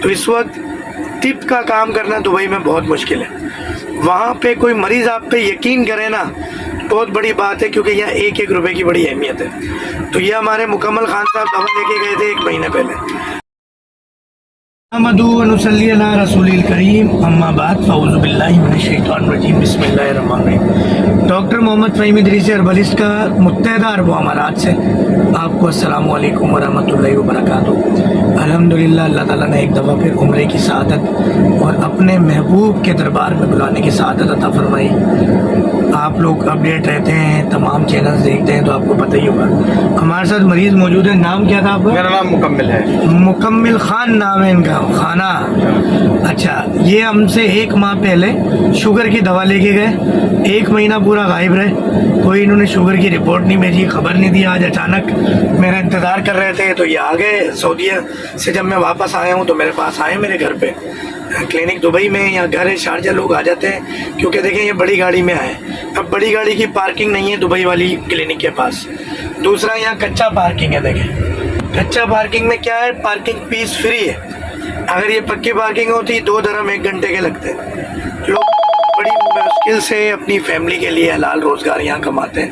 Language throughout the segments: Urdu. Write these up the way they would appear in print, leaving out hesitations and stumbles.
تو اس وقت طب کا کام کرنا دبئی میں بہت مشکل ہے. وہاں پہ کوئی مریض آپ پہ یقین کرے نا بہت بڑی بات ہے، کیونکہ یہاں ایک ایک روپے کی بڑی اہمیت ہے. تو یہ ہمارے مکمل خان صاحب دوا لے کے گئے تھے 1 مہینے پہلے. محمدو ونصلی علی رسول الکریم، اما بعد، فاعوذ باللہ من الشیطان الرجیم، بسم اللہ الرحمن الرحیم. ڈاکٹر محمد فہیم ادریسی ہربلسٹ کا متحدہ عرب امارات سے آپ کو السلام علیکم ورحمۃ اللہ وبرکاتہ. الحمدللہ اللہ تعالیٰ نے ایک دفعہ پھر عمرے کی سعادت اور اپنے محبوب کے دربار میں بلانے کی سعادت عطا فرمائی. آپ لوگ اپڈیٹ رہتے ہیں، تمام چینلز دیکھتے ہیں تو آپ کو پتہ ہی ہوگا. ہمارے ساتھ مریض موجود ہے. نام کیا تھا آپ کا؟ میرا نام مکمل ہے. مکمل خان نام ہے ان کا. خانہ، اچھا. یہ ہم سے 1 ماہ پہلے شوگر کی دوا لے کے گئے، 1 مہینہ پورا غائب رہے. کوئی انہوں نے شوگر کی رپورٹ نہیں بھیجی، خبر نہیں دی. آج اچانک میرا انتظار کر رہے تھے تو یہ آ گئے. سعودیہ سے جب میں واپس آیا ہوں تو میرے پاس آئے میرے گھر پہ. کلینک دبئی میں یا گھر ہے شارجہ، لوگ آ جاتے ہیں کیونکہ دیکھیں یہ بڑی گاڑی میں آئے. اب بڑی گاڑی کی پارکنگ نہیں ہے دبئی والی کلینک کے پاس. دوسرا یہاں کچا پارکنگ ہے. دیکھیں کچا پارکنگ میں کیا ہے، پارکنگ فیس فری ہے. اگر یہ پکی پارکنگ ہوتی 2 درہم 1 گھنٹے کے لگتے. لوگ بڑی مشکل سے اپنی فیملی کے لیے حلال روزگار یہاں کماتے ہیں،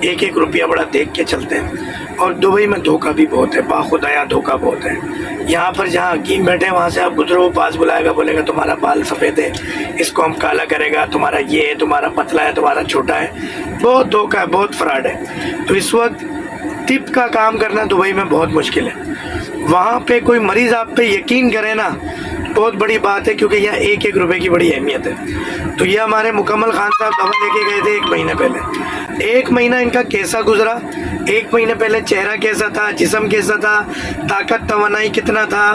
1 روپیہ بڑا دیکھ کے چلتے ہیں. اور دبئی میں دھوکہ بھی بہت ہے، باخدایا دھوکہ بہت ہے. یہاں پر جہاں حکیم بیٹھے وہاں سے آپ گزرو، پاس بلائے گا، بولے گا تمہارا بال سفید ہے، اس کو ہم کالا کرے گا، تمہارا یہ ہے، تمہارا پتلا ہے، تمہارا چھوٹا ہے. بہت دھوکہ ہے، بہت فراڈ ہے. تو اس وقت طب کا کام کرنا دبئی میں بہت مشکل ہے. وہاں پہ کوئی مریض آپ پہ یقین کرے نا بہت بڑی بات ہے، کیونکہ یہاں 1 روپے کی بڑی اہمیت ہے. تو یہ ہمارے مکمل خان صاحب دوا لے کے گئے تھے 1 مہینے پہلے. 1 مہینہ ان کا کیسا گزرا، 1 مہینے پہلے چہرہ کیسا تھا، جسم کیسا تھا، طاقت توانائی کتنا تھا،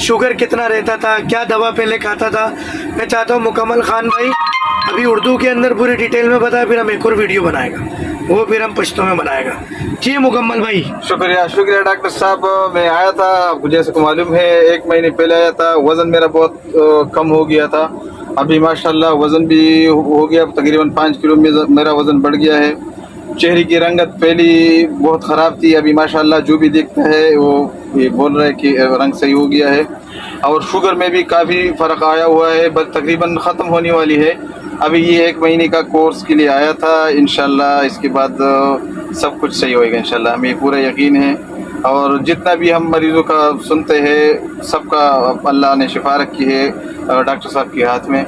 شوگر کتنا رہتا تھا، کیا دوا پہلے کھاتا تھا. میں چاہتا ہوں مکمل خان بھائی ابھی اردو کے اندر پوری ڈیٹیل میں بتائے، پھر ہم ایک اور ویڈیو بنائے گا، وہ پھر ہم پشتو میں بنائے گا. جی مکمل بھائی. شکریہ ڈاکٹر صاحب. میں آیا تھا، آپ کو جیسے کو معلوم ہے 1 مہینے پہلے آیا تھا. وزن میرا بہت کم ہو گیا تھا. ابھی ماشاءاللہ وزن بھی ہو گیا، تقریباً 5 کلو میرا وزن بڑھ گیا ہے. چہرے کی رنگت پہلی بہت خراب تھی، ابھی ماشاءاللہ جو بھی دیکھتا ہے وہ یہ بول رہا ہے کہ رنگ صحیح ہو گیا ہے. اور شوگر میں بھی کافی فرق آیا ہوا ہے، بس تقریباً ختم ہونے والی ہے. ابھی یہ 1 مہینے کا کورس کے لیے آیا تھا. انشاءاللہ اس کے بعد سب کچھ صحیح ہوئے گا انشاءاللہ، ہمیں پورا یقین ہے. اور جتنا بھی ہم مریضوں کا سنتے ہیں سب کا اللہ نے شفا رکھی ہے ڈاکٹر صاحب کے ہاتھ میں.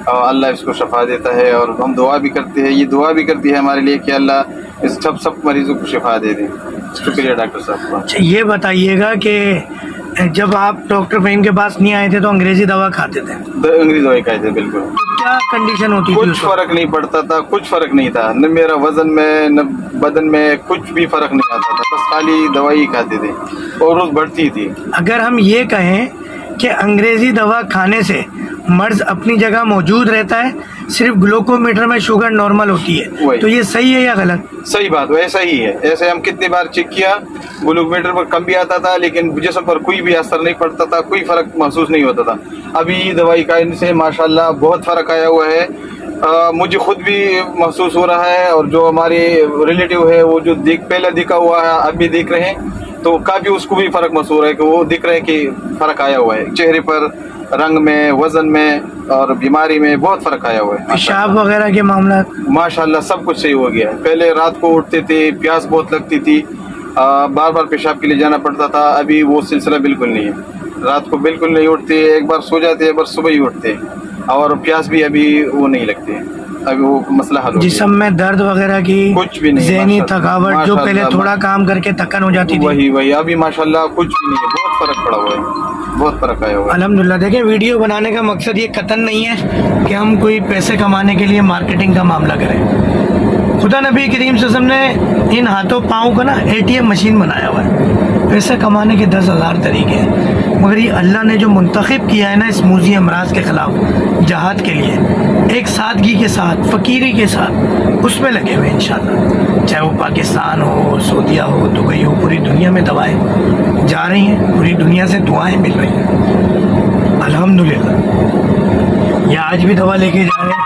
اللہ اس کو شفا دیتا ہے اور ہم دعا بھی کرتے ہیں، یہ دعا بھی کرتی ہے ہمارے لیے کہ اللہ اس سب مریضوں کو شفا دے دیں. شکریہ ڈاکٹر صاحب کا. یہ بتائیے گا کہ جب آپ ڈاکٹر فہیم کے پاس نہیں آئے تھے تو انگریزی دوا کھاتے تھے؟ انگریزی دوائی کھائی تھے بالکل. کیا کنڈیشن ہوتی تھی؟ کچھ فرق نہیں پڑتا تھا، کچھ فرق نہیں تھا، نہ میرا وزن میں نہ بدن میں کچھ بھی فرق نہیں آتا تھا، بس خالی دوائی کھاتے تھے اور روز بڑھتی تھی. اگر ہم یہ کہیں کہ انگریزی دوا کھانے سے مرض اپنی جگہ موجود رہتا ہے، صرف گلوکومیٹر میں شوگر نارمل ہوتی ہے، تو یہ صحیح ہے یا غلط؟ صحیح بات، ایسا ہی ہے. ایسے ہم کتنی بار چیک کیا، گلوکومیٹر پر کم بھی آتا تھا لیکن جسم پر کوئی بھی اثر نہیں پڑتا تھا، کوئی فرق محسوس نہیں ہوتا تھا. ابھی دوائی کھانے سے ماشاءاللہ بہت فرق آیا ہوا ہے. مجھے خود بھی محسوس ہو رہا ہے اور جو ہمارے ریلیٹیو ہے وہ جو پہلے دیکھا ہوا ہے اب بھی دیکھ رہے ہیں تو کافی اس کو بھی فرق محسوس ہو رہا ہے کہ وہ دیکھ رہے ہیں کہ فرق آیا ہوا ہے چہرے پر، رنگ میں، وزن میں اور بیماری میں بہت فرق آیا ہوا ہے. پیشاب وغیرہ کے معاملات ماشاءاللہ سب کچھ صحیح ہو گیا ہے. پہلے رات کو اٹھتے تھے، پیاس بہت لگتی تھی، بار بار پیشاب کے لیے جانا پڑتا تھا. ابھی وہ سلسلہ بالکل نہیں ہے، رات کو بالکل نہیں اٹھتے، ایک بار سو جاتے ایک بار صبح ہی اٹھتے اور پیاس بھی ابھی وہ نہیں لگتی. ابھی وہ مسئلہ حل ہو گیا. جسم میں درد وغیرہ کی کچھ بھی نہیں، ذہنی تھکاوٹ جو پہلے تھوڑا کام کر کے تھکن ہو جاتی تھی وہی ابھی ماشاءاللہ کچھ بھی نہیں ہے. بہت فرق پڑا ہوا ہے، بہت فرق آیا ہوا ہے. الحمدللہ. دیکھیں ویڈیو بنانے کا مقصد یہ قطعاً نہیں ہے کہ ہم کوئی پیسے کمانے کے لیے مارکیٹنگ کا معاملہ کریں. خدا نبی کریم صلی اللہ علیہ وسلم نے ان ہاتھوں پاؤں کا نا ATM مشین بنایا ہوا ہے. پیسے کمانے کے 10,000 طریقے ہیں، مگر یہ اللہ نے جو منتخب کیا ہے نا اس موذی امراض کے خلاف جہاد کے لیے، ایک سادگی کے ساتھ، فقیری کے ساتھ اس میں لگے ہوئے انشاءاللہ. چاہے وہ پاکستان ہو، سعودیہ ہو، دبئی ہو، پوری دنیا میں دوائیں جا رہی ہیں، پوری دنیا سے دعائیں مل رہی ہیں الحمدللہ. یہ آج بھی دوا لے کے جا رہے ہیں.